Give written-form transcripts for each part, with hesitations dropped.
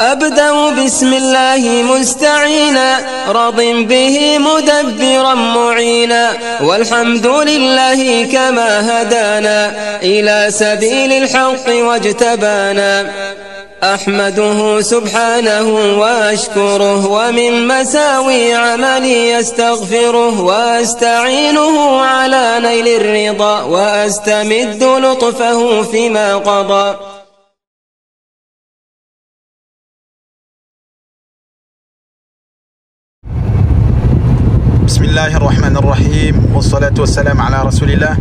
أبدأ بسم الله مستعينا راض به مدبرا معينا والحمد لله كما هدانا إلى سبيل الحق واجتبانا أحمده سبحانه وأشكره ومن مساوي عملي أستغفره وأستعينه على نيل الرضا وأستمد لطفه فيما قضى. بسم الله الرحمن الرحيم والصلاة والسلام على رسول الله.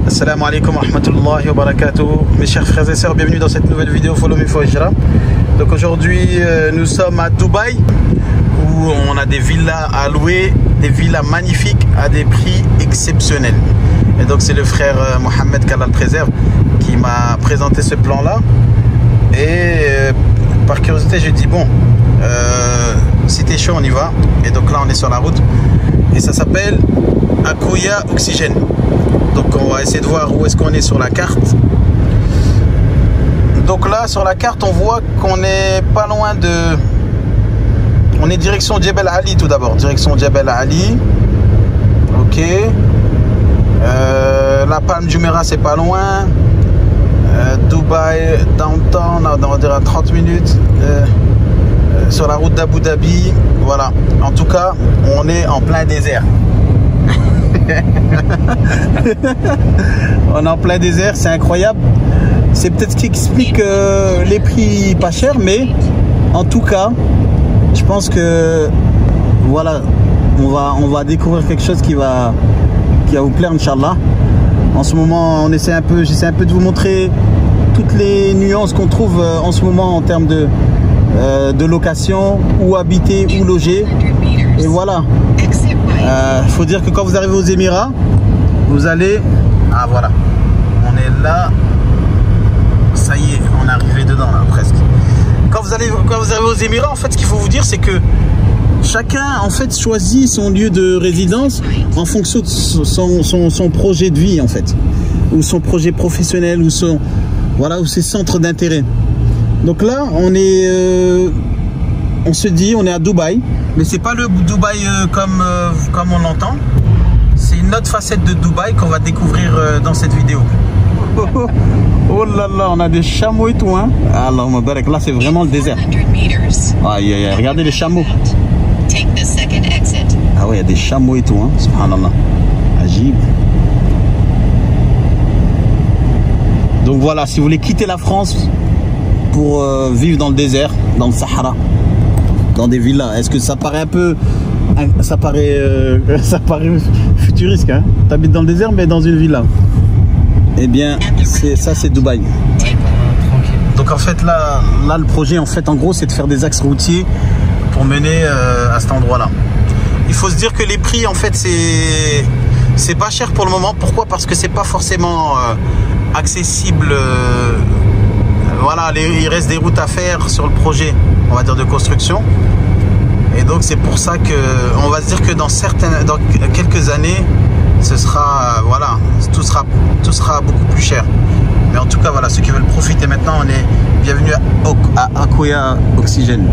Assalamu alaikum wa rahmatullahi wa barakatuh. Mes chers frères et sœurs, bienvenue dans cette nouvelle vidéo Follow Me for Hijra. Donc aujourd'hui nous sommes à Dubaï où on a des villas à louer, des villas magnifiques à des prix exceptionnels. Et donc c'est le frère Mohamed qu'Allah le préserve qui m'a présenté ce plan là. Et par curiosité j'ai dit bon, si t'es chaud on y va. Et donc là on est sur la route. Et ça s'appelle Akouya Oxygène. Donc on va essayer de voir où est-ce qu'on est sur la carte. Donc là sur la carte on voit qu'on est pas loin de... On est direction Djebel Ali tout d'abord. Direction Djebel Ali. Ok. La Palme Jumeirah c'est pas loin. Dubaï, downtown, on va dire à 30 minutes. Sur la route d'Abu Dhabi. Voilà. En tout cas on est en plein désert. On est en plein désert, c'est incroyable. C'est peut-être ce qui explique les prix pas chers, mais en tout cas, je pense que voilà, on va découvrir quelque chose qui va vous plaire, Inch'Allah. En ce moment, j'essaie un peu de vous montrer toutes les nuances qu'on trouve en ce moment en termes de location, où habiter, où loger. Et voilà. Faut dire que quand vous arrivez aux Émirats, vous allez... Ah voilà, on est là. Ça y est, on est arrivé dedans là, presque. Quand vous arrivez aux Émirats, en fait, ce qu'il faut vous dire, c'est que chacun, en fait, choisit son lieu de résidence en fonction de son projet de vie, en fait. Ou son projet professionnel, ou ses centres d'intérêt. Donc là, on se dit, on est à Dubaï. Mais c'est pas le Dubaï comme on l'entend. C'est une autre facette de Dubaï qu'on va découvrir dans cette vidéo. Oh là là, on a des chameaux et tout, hein. Alors, là c'est vraiment le désert. Aïe aïe aïe, regardez les chameaux. Ah ouais, il y a des chameaux et tout, hein. Subhanallah. Ajib. Donc voilà, si vous voulez quitter la France pour vivre dans le désert, dans le Sahara, dans des villas, est-ce que ça paraît un peu... Ça paraît futuriste, hein. T'habites dans le désert mais dans une villa. Eh bien, ça c'est Dubaï. Donc en fait là le projet en fait en gros c'est de faire des axes routiers pour mener à cet endroit-là. Il faut se dire que les prix en fait c'est pas cher pour le moment. Pourquoi? Parce que c'est pas forcément accessible. Voilà, il reste des routes à faire sur le projet, on va dire, de construction. Et donc c'est pour ça que on va se dire que dans quelques années, ce sera voilà, tout sera beaucoup plus cher. Mais en tout cas voilà, ceux qui veulent profiter maintenant, on est bienvenue à Akouya Oxygène.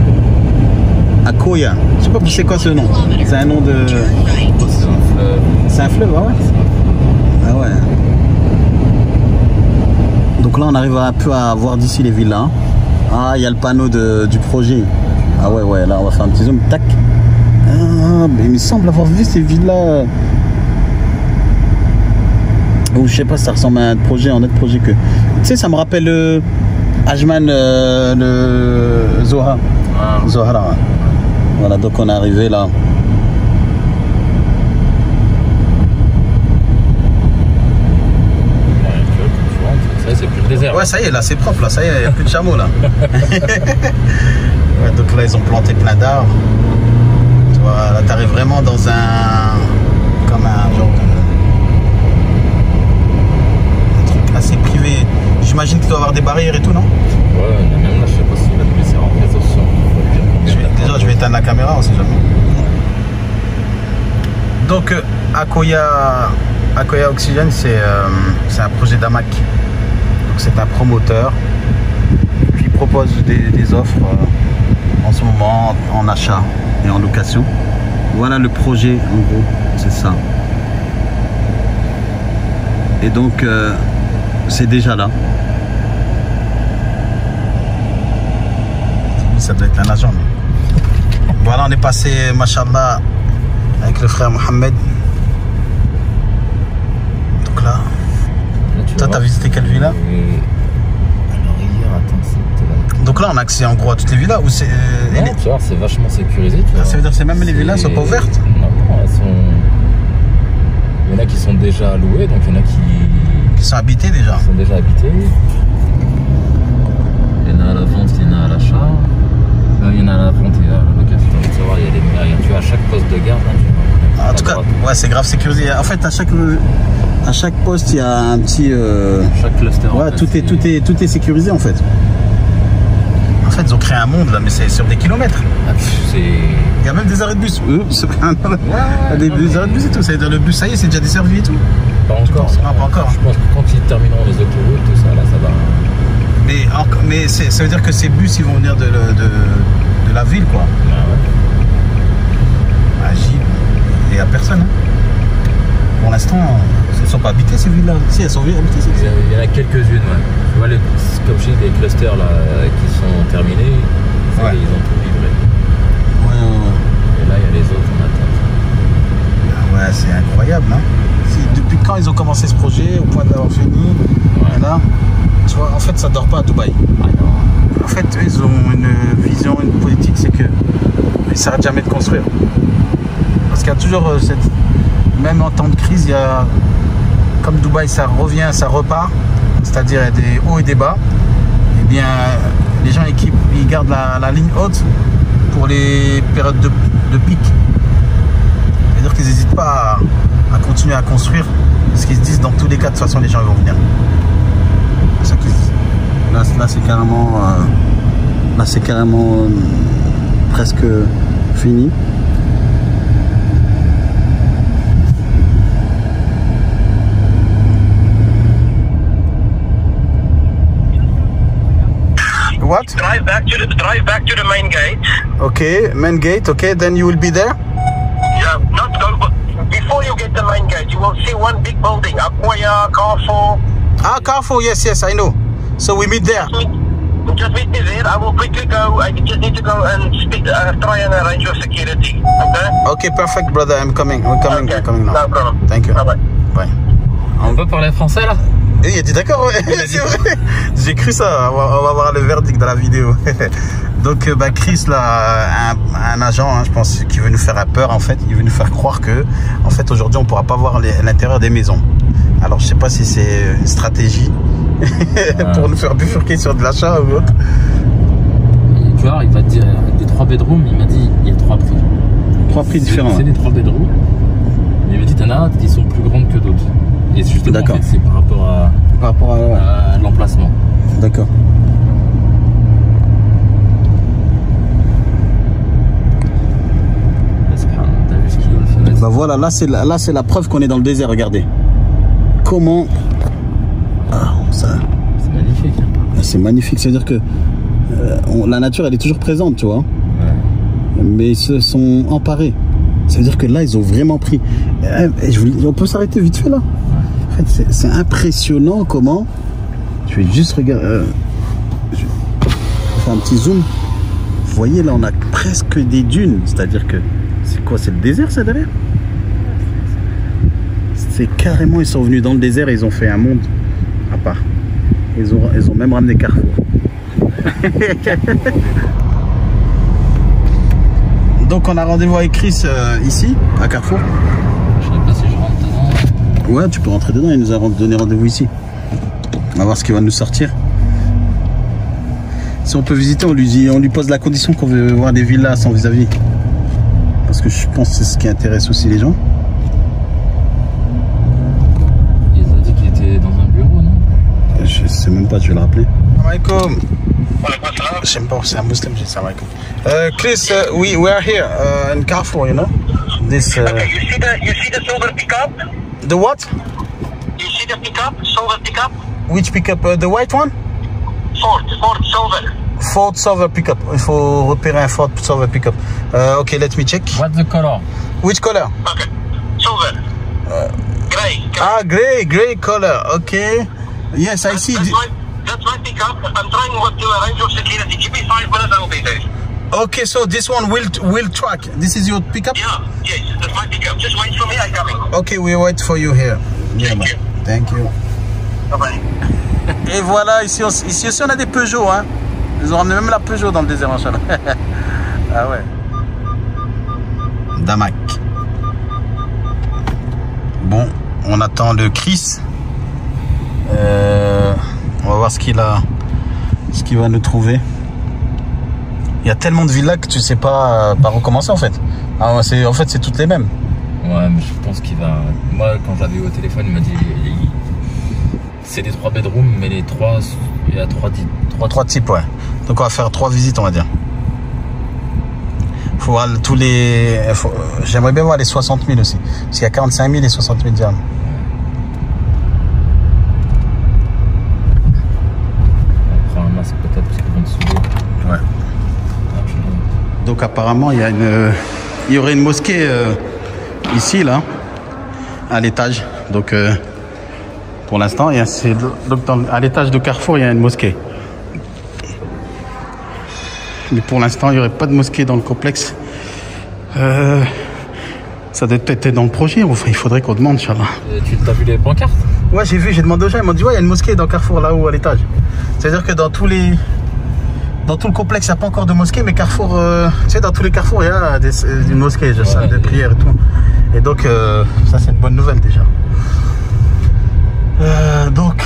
Akouya, je sais pas c'est quoi ce nom. C'est un nom de... C'est un fleuve, ah ouais. Ah ouais. Donc là on arrive un peu à voir d'ici les villas. Ah, il y a le panneau du projet. Ah ouais ouais, là on va faire un petit zoom. Tac. Ah, mais il me semble avoir vu ces villas. Ou je sais pas si ça ressemble à un autre projet que... Tu sais, ça me rappelle Ajman, le Zohar. Ah. Zohara. Voilà, donc on est arrivé là. C'est plus le désert. Ouais, ça y est, là c'est propre, là, ça y est, il n'y a plus de chameaux là. Ouais, donc là ils ont planté plein d'arbres. Tu vois, là t'arrives vraiment dans comme un genre de truc assez privé. J'imagine qu'il doit y avoir des barrières et tout, non? Ouais, même là je sais pas s'il va te laisser rentrer sur Déjà je vais éteindre la caméra, on sait jamais. Donc Akouya Oxygène c'est un projet d'Amac. C'est un promoteur, puis propose des offres en ce moment en achat et en location. Voilà le projet en gros, c'est ça. Et donc c'est déjà là. Ça doit être un agent. Voilà, on est passé, machallah, avec le frère Mohamed. Donc là, toi t'as visité quelle villa? Alors hier, attends, c'était là. Donc là on a accès en gros à toutes les villas ou c'est... Non, tu vois, c'est vachement sécurisé. Tu vois. Ça veut dire que c'est même les villas sont pas ouvertes? Non, elles sont... Il y en a qui sont déjà louées, donc il y en a qui sont habités déjà. Qui sont déjà habités. Il y en a à la vente, il y en a à l'achat. Il y en a à la vente et à la location. Tu vois, il y a des... tu vois, à chaque poste de garde. Hein, en tout cas, ouais, c'est grave sécurisé. En fait, à chaque poste, il y a un petit... Chaque cluster. Ouais, en fait, tout est sécurisé en fait. En fait, ils ont créé un monde là, mais c'est sur des kilomètres. Ah, il y a même des arrêts de bus. Il y a des arrêts de bus et tout. Ça veut dire le bus, ça y est, c'est déjà desservi et tout. Pas encore. Non, pas encore. Je pense que quand ils termineront les autoroutes, tout ça, là, ça va. Mais ça veut dire que ces bus, ils vont venir de la ville, quoi. Ah ouais. À Gilles. Et il n'y a personne. Hein. Pour l'instant, elles ne sont pas habitées ces villes-là. Si, elles sont habitées. Il y en a quelques-unes, ouais. Tu vois, comme je dis, les clusters là, qui sont terminés, ouais. Ils ont tout livré. Ouais. Et là, il y a les autres en attente. Ah ouais, c'est incroyable, hein. Depuis quand ils ont commencé ce projet, au point d'avoir fini. Ouais. Et là, tu vois, en fait, ça ne dort pas à Dubaï. Ah non. En fait, eux, ils ont une vision, une politique, c'est que ils ne s'arrêtent jamais de construire. Parce qu'il y a toujours même en temps de crise, il y a, comme Dubaï, ça revient, ça repart, c'est-à-dire il y a des hauts et des bas. Eh bien, les gens ils gardent la ligne haute pour les périodes de pic. C'est-à-dire qu'ils n'hésitent pas à continuer à construire, parce qu'ils se disent dans tous les cas, de toute façon, les gens vont venir. C'est ça qu'ils disent. Là c'est carrément presque fini. What? Drive back to the main gate. Okay, main gate. Okay, then you will be there. Yeah, not go. Before you get the main gate, you will see one big building, Aquia, Carrefour. Ah, Carrefour. Yes, I know. So we meet there. Just meet me there. I will quickly go. I just need to go and try and arrange your security. Okay? Okay, perfect, brother. I'm coming. We're coming. Okay. We're coming now. No problem. Thank you. Bye bye. Bye. On peut parler français là? Il a dit d'accord, ouais. C'est vrai. J'ai cru ça. On va voir le verdict dans la vidéo. Donc, Chris, là, un agent, hein, je pense, qui veut nous faire peur, en fait. Il veut nous faire croire que, en fait, aujourd'hui, on ne pourra pas voir l'intérieur des maisons. Alors, je sais pas si c'est une stratégie pour nous faire bifurquer sur de l'achat ou autre. Tu vois, il va te dire, avec des 3 bedrooms, il m'a dit, il y a 3 prix. 3 prix différents. C'est des 3 bedrooms. Mais il m'a dit, t'en as qui sont plus grandes que d'autres. Et justement, en fait, c'est par rapport à l'emplacement. D'accord. T'as vu ce qu'il y a une fenêtre? Bah voilà, là c'est la preuve qu'on est dans le désert, regardez. Comment... Ah, ça... C'est magnifique. Hein. C'est magnifique, c'est-à-dire que la nature elle est toujours présente, tu vois. Ouais. Mais ils se sont emparés. Ça veut dire que là, ils ont vraiment pris... on peut s'arrêter vite fait là. En fait, c'est impressionnant comment... Je vais juste regarder... je vais faire un petit zoom. Vous voyez, là, on a presque des dunes. C'est-à-dire que... C'est quoi? C'est le désert, ça, derrière? C'est carrément... Ils sont venus dans le désert et ils ont fait un monde à part. Ils ont même ramené Carrefour. Donc on a rendez-vous avec Chris ici, à Carrefour. Je sais pas si je rentre dedans. Ouais, tu peux rentrer dedans, il nous a donné rendez-vous ici. On va voir ce qu'il va nous sortir. Si on peut visiter, on lui pose la condition qu'on veut voir des villas sans vis-à-vis. Parce que je pense que c'est ce qui intéresse aussi les gens. Il a dit qu'il était dans un bureau, non? Je sais même pas, je vais le rappeler. Assalamualaikum. Je sais pas, c'est un musulman, je dis assalamualaikum. Chris, we are here in Carrefour, you know. This. Okay, you see the silver pickup? The what? You see the pickup? Silver pickup? Which pickup? The white one? Ford silver. Ford Silver pickup. Il faut repérer un Ford Silver pickup. Okay, let me check. What's the color? Which color? Okay. Silver. Grey. Grey color. Okay. Yes, I see. That's my pickup. I'm trying to arrange your security. Give me 5 minutes, I will be there. Okay, so this one will track. This is your pickup? Yeah, yes, that's my pickup. Just wait for me, I'm coming. Okay, we wait for you here. Yeah, Thank you. Thank you. Bye-bye. Et voilà, ici aussi on a des Peugeot, hein. Ils ont ramené même la Peugeot dans le désert, machallah. Ah ouais. Damac. Bon, on attend le Chris. On va voir ce qu'il va nous trouver. Il y a tellement de villas que tu sais pas par où commencer en fait. En fait, c'est toutes les mêmes. Ouais, mais je pense qu'il va. Moi, quand je l'avais eu au téléphone, il m'a dit c'est des 3 bedrooms, mais les 3, il y a 3 types, ouais. Donc on va faire 3 visites, on va dire. Faut voir tous les. J'aimerais bien voir les 60 000 aussi. Parce qu'il y a 45 000 et 60 000 dirhams. On prend un masque peut-être parce qu'ils vont te souder. Ouais. Donc apparemment il y aurait une mosquée ici là à l'étage. Donc pour l'instant à l'étage de Carrefour il y a une mosquée. Mais pour l'instant il n'y aurait pas de mosquée dans le complexe. Ça doit être dans le projet. Enfin, il faudrait qu'on demande, Inch'Allah. Tu as vu les pancartes? Ouais, j'ai vu, j'ai demandé aux gens, ils m'ont dit ouais il y a une mosquée dans Carrefour là-haut à l'étage. C'est-à-dire que dans tout le complexe, il n'y a pas encore de mosquée, mais Carrefour, tu sais, dans tous les carrefours, il y a une mosquée, je sais, des prières et tout. Et donc, ça, c'est une bonne nouvelle déjà. Donc,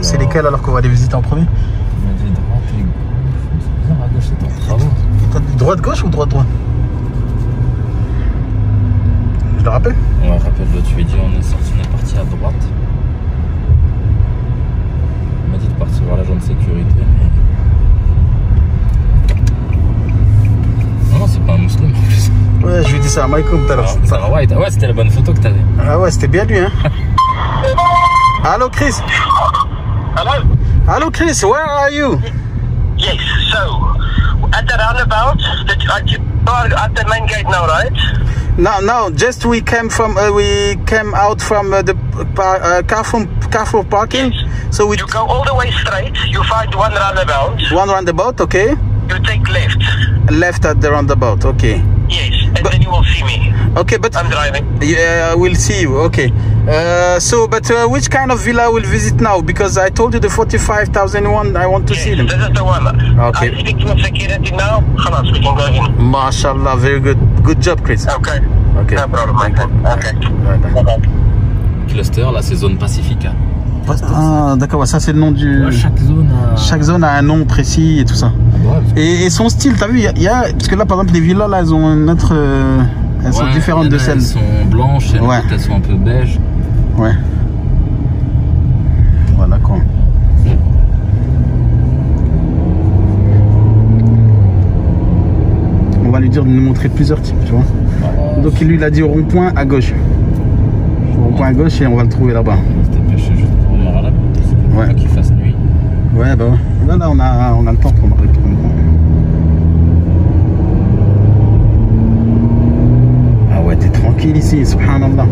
c'est lesquels alors qu'on va les visiter en premier? Il m'a dit droite et gauche. C'est bizarre, à gauche, c'est en travaux. Droite-gauche ou droite-droite? Je le rappelle? Ouais, rappelle-le, tu lui as dit on est parti à droite. Il m'a dit de partir vers l'agent de sécurité, mais. Non, c'est pas un musulman en plus. Ouais, je lui ai dit ça à Maïkoum tout à l'heure. Ouais, c'était la bonne photo que t'avais. Ah ouais, c'était bien lui, hein. Allô, Chris? Hello? Hello, Chris, where are you? Yes, so, at the roundabout, at the main gate now, right? No, just we came out from the Carrefour parking. So we You go all the way straight, you find one roundabout, one roundabout, okay. you take left. Left at the roundabout, okay. Yes, and then you will see me. Okay, but I'm driving. yeah, we'll see you. Okay. Which kind of villa we'll visit now? Because I told you the 45,000 one. I want to see them. This is the one. Okay. I speak to the security now. Khalas, we can go in. Mashallah, very good. Good job, Chris. Okay. Okay. No problem, my friend. Okay. Bye-bye. Cluster, là, c'est zone Pacifica. Ah, d'accord, ça c'est le nom du. Ouais, chaque zone a un nom précis et tout ça. Ouais, Et son style, t'as vu, il y a. Parce que là, par exemple, les villas, là, elles ont un autre. Elles sont différentes de celles. Elles sont blanches, et Ouais. elles sont un peu beige. Ouais. Voilà quoi. On va lui dire de nous montrer plusieurs types, tu vois. Donc lui, il a dit au rond-point à gauche. Au rond-point à gauche et on va le trouver là-bas. C'était pêché juste pour le arabe. C'est Ouais. pas qu'il fasse nuit. Ouais, bah ouais. Là, on a le temps pour marrer. Ah ouais, t'es tranquille ici, subhanallah.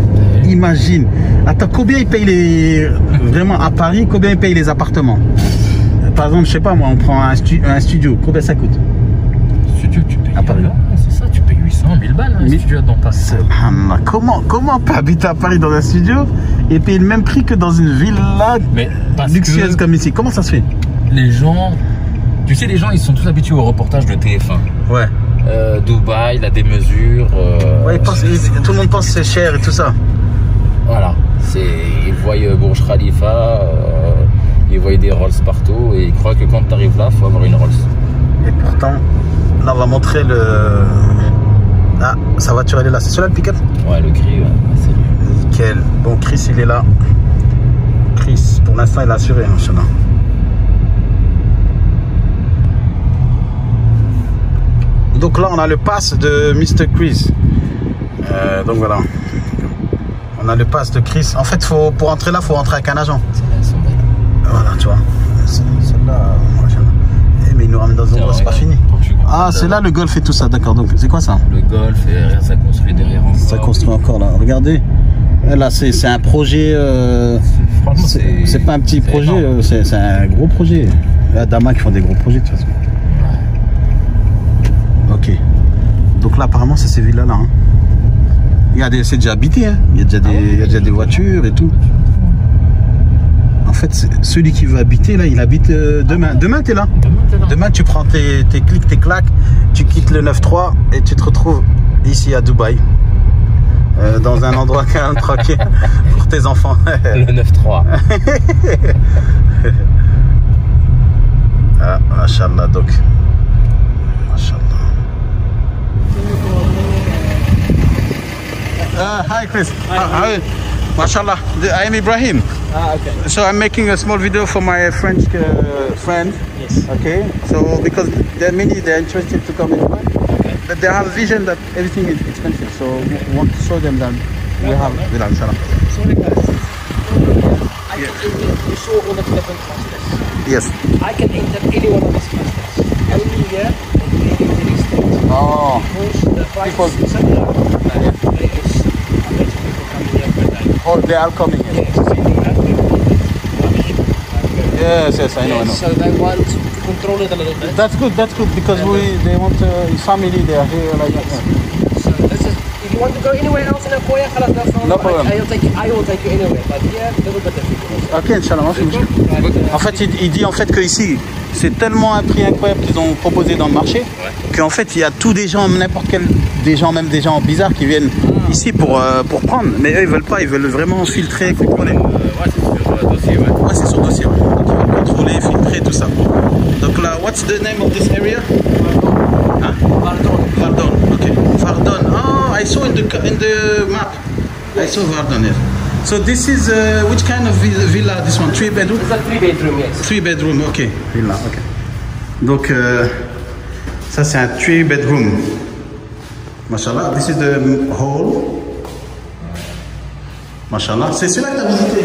Imagine. Attends, combien ils payent les... Vraiment, à Paris, combien ils payent les appartements? Par exemple, je sais pas moi, on prend un studio. Combien ça coûte? Studio, tu payes. À Paris. C'est ça, tu payes 800 000 balles, un studio dans Paris. Subhanallah. Comment on peut habiter à Paris dans un studio et payer le même prix que dans une villa luxueuse comme ici? Comment ça se fait? Les gens, tu sais, les gens ils sont tous habitués au reportage de TF1. Ouais. Dubaï, la démesure. Ouais, tout le monde pense que c'est cher et tout ça. Voilà. Ils voient Burj Khalifa, ils voient des Rolls partout et ils croient que quand tu arrives là, il faut avoir une Rolls. Et pourtant, là on va montrer le. Ah, sa voiture elle est là. C'est celui-là le pick-up? Ouais, le gris, ouais, c'est lui. Nickel. Bon, Chris il est là. Chris, pour l'instant il est assuré, machallah. Donc là on a le pass de Mr. Chris. Donc voilà. On a le pass de Chris. En fait, pour entrer là, il faut rentrer avec un agent. Elles sont belles. Voilà, tu vois. Celle-là, machallah. Mais Ah, c'est là le golf et tout ça, d'accord. Donc, c'est quoi ça? Le golf, et ça construit derrière encore. Ça construit encore là. Regardez. Là, c'est un projet. Franchement, c'est pas un petit projet, c'est un gros projet. Il y a Dama qui font des gros projets de toute façon. Ok. Donc là, apparemment, c'est ces villas-là. Hein. C'est déjà habité. Hein. Il y a déjà des voitures et tout. En fait, celui qui veut habiter, là, il habite demain. Demain, tu es là. Demain, tu prends tes clics, tes claques, tu quittes le 9-3 et tu te retrouves ici à Dubaï. Dans un endroit calme, tranquille pour tes enfants. Le 9-3. Ah, Machallah, donc. Machallah. Hi, Chris. Hi. Mashallah, I am Ibrahim. Okay. So I'm making a small video for my French friend. Yes. Okay. So because they're interested to come in Dubai, but they have a vision that everything is expensive. So we want to show them that we have Bilal, inshallah. Sorry guys. You saw all the different clusters. Yes. I can enter any one of these clusters. Only here in the United States. Oh. Because the price is similar. There is hundreds of people coming here per day. Oh, they are coming here. Yes. So you have to Yes, I know. So they want to control it a little bit. That's good because they want family. They are here like that. So this is, if you want to go anywhere else in Akoya, No problem. I will take you anywhere. But here, a little bit difficult. Ok, Inch'Allah, en fait, il dit en fait que ici, c'est tellement un prix incroyable qu'ils ont proposé dans le marché, qu'en fait, il y a tous des gens, n'importe quel, même des gens bizarres qui viennent ici pour prendre. Mais eux, ils veulent pas, ils veulent vraiment filtrer, contrôler. Ouais, c'est sur dossier, ouais. Ouais, c'est sur dossier, ouais. Donc, ils veulent contrôler, filtrer, tout ça. Donc là, what's the name of this area? Huh? Vardon, okay. Vardon. Oh, I saw in the map. I saw Vardon, yes. So this is which kind of villa? This one, 3 bedroom? It's a 3-bedroom, yes. 3 bedroom, ok. Villa, ok. Donc ça c'est un 3 bedroom. Mashallah, this is the hall. Mashallah, c'est celui-là que tu as visité?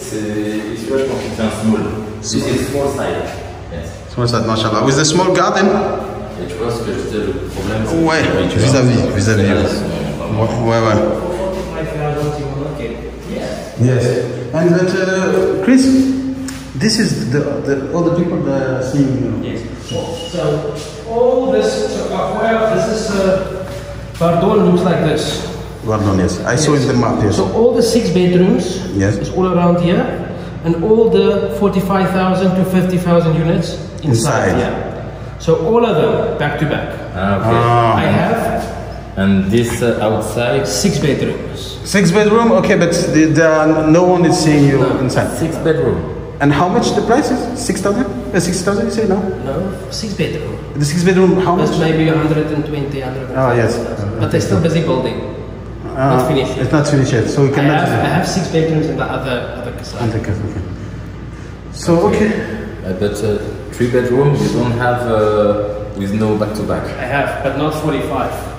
Celui-là, je pense que c'est un small. This is small side. Yes. Small side, mashallah. With the small garden? Et tu vois ce que je disais, le problème, Ouais, vis-à-vis. Ouais. Yes. And that, Chris, this is all the people that are seeing. Yes. So all this, this is Vardon looks like this. Vardon, yes. I saw in the map, yes. So all the 6 bedrooms is all around here, and all the 45,000 to 50,000 units inside. Yeah. So all of them back to back. Okay. I have. And this outside? 6 bedrooms. 6 bedroom, okay, but no one is seeing you inside. 6 bedroom. And how much the price is? 6,000? 6,000 you say, no? No, 6 bedroom. The 6 bedroom, how much? That's maybe 120, 100. Oh, yes. But they're still busy building. Not finished. It's not finished yet, so we cannot. I have 6 bedrooms in the other side. Okay. So, okay. But 3 bedroom, you don't have with no back to back. I have, but not 45.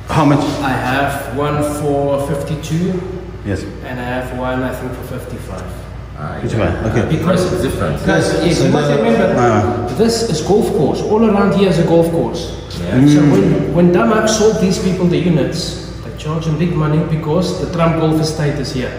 How much? I have one for 52. Yes. And I have one, I think, for 55. Okay. Because it's different. Yes, you must remember, this is golf course. All around here is a golf course. Yeah. So when Damac sold these people the units, they charge them big money because the Trump Golf Estate is here.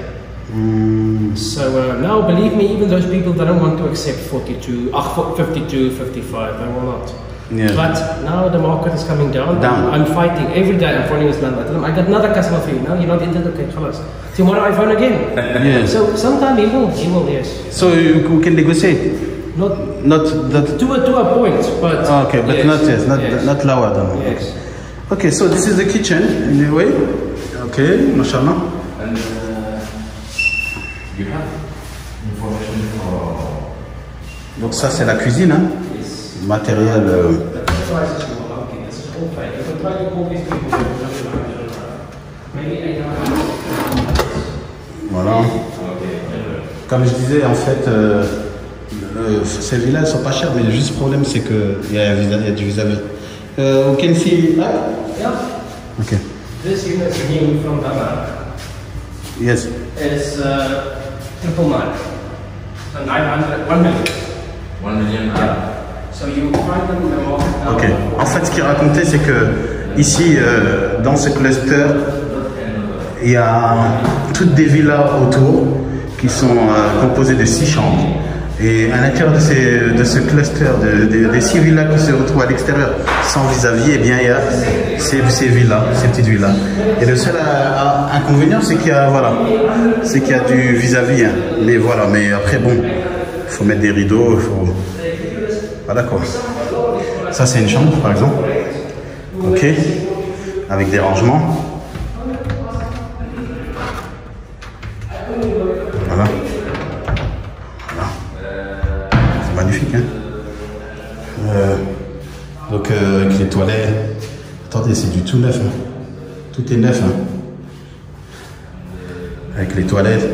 So now, believe me, even those people that don't want to accept 52, 52, 55, they will not. Yeah. But now the market is coming down. I'm fighting every day. I'm phoning this number. I tell them, I got another customer for you. No, you're not in it. Okay, khalas. Tomorrow I phone again. Yeah. So sometime he will, yes. So we can negotiate. Not that to a point, but okay, but yes, not lower than. Yes. Okay, so this is the kitchen anyway. Okay, mashallah. And you have information for. Donc ça c'est la cuisine, hein. Matériel. Voilà. Comme je disais, en fait, ces villas ne sont pas chères, mais le juste problème c'est qu'il y a du vis-à-vis. We can see. Yeah. Okay. This unit is new from Damac. Yes. It's 999. So 900, 1 million. 1 million. Ok. En fait, ce qu'il racontait, c'est que ici, dans ce cluster, il y a toutes des villas autour qui sont composées de 6 chambres. Et à l'intérieur de ce cluster, des 6 villas qui se retrouvent à l'extérieur, sans vis-à-vis, eh bien, il y a ces villas, ces petites villas. Et le seul inconvénient, c'est qu'il y a, voilà, c'est qu'il y a du vis-à-vis. Hein. Mais voilà, mais après, bon, il faut mettre des rideaux, il faut... Voilà quoi. Ça, c'est une chambre, par exemple. Ok. Avec des rangements. Voilà. C'est magnifique, hein. Donc, avec les toilettes. Attendez, c'est du tout neuf. Hein. Tout est neuf. Hein. Avec les toilettes.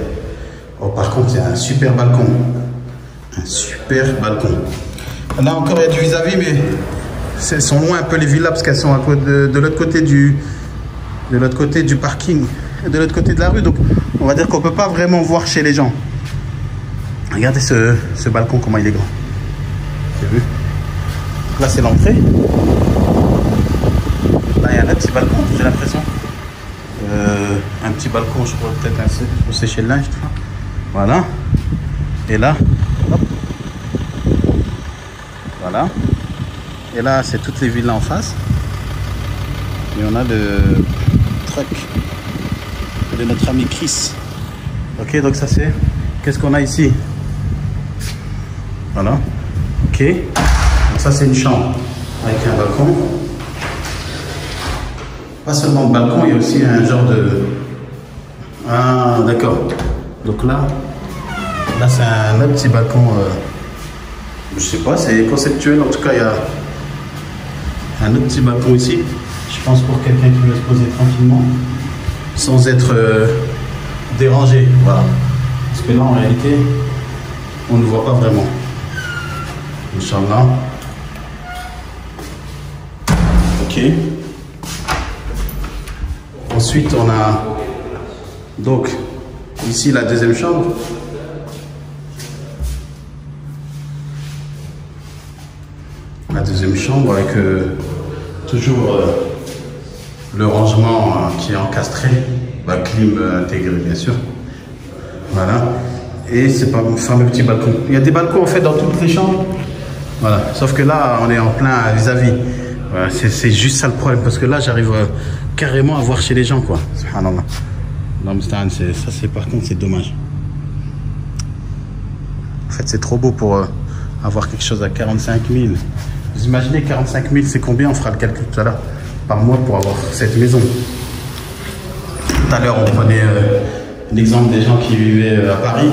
Oh, par contre, c'est un super balcon. Un super balcon. Là encore, il y a du vis-à-vis, mais elles sont loin un peu les villas parce qu'elles sont de l'autre côté du parking, de l'autre côté de la rue. Donc, on va dire qu'on ne peut pas vraiment voir chez les gens. Regardez ce balcon, comment il est grand. Vous avez vu? Donc là, c'est l'entrée. Là, il y a un petit balcon, j'ai l'impression. Un petit balcon, je crois, peut-être pour sécher le linge. Voilà. Et là, hop. Voilà. Et là, c'est toutes les villas en face. Et on a le truck de notre ami Chris. Ok, donc ça c'est... Qu'est-ce qu'on a ici? Voilà. Ok. Donc ça c'est une chambre avec un balcon. Pas seulement le balcon, il y a aussi un genre de... Ah, d'accord. Donc là c'est un autre petit balcon... Je sais pas, c'est conceptuel. En tout cas, il y a un autre petit balcon ici. Je pense pour quelqu'un qui veut se poser tranquillement, sans être dérangé. Voilà. Parce que là, en réalité, on ne voit pas vraiment. Inch'Allah. Ok. Ensuite, on a donc ici la deuxième chambre. La deuxième chambre avec toujours le rangement qui est encastré, clim intégré bien sûr. Voilà. Et c'est pas un fameux petit balcon. Il y a des balcons en fait dans toutes les chambres. Voilà. Sauf que là on est en plein vis-à-vis. Voilà. C'est juste ça le problème parce que là j'arrive carrément à voir chez les gens quoi. Subhanallah. Non, ça c'est par contre c'est dommage. En fait c'est trop beau pour avoir quelque chose à 45 000. Vous imaginez 45 000, c'est combien? On fera le calcul tout à l'heure par mois pour avoir cette maison. Tout à l'heure, on prenait l'exemple des gens qui vivaient à Paris,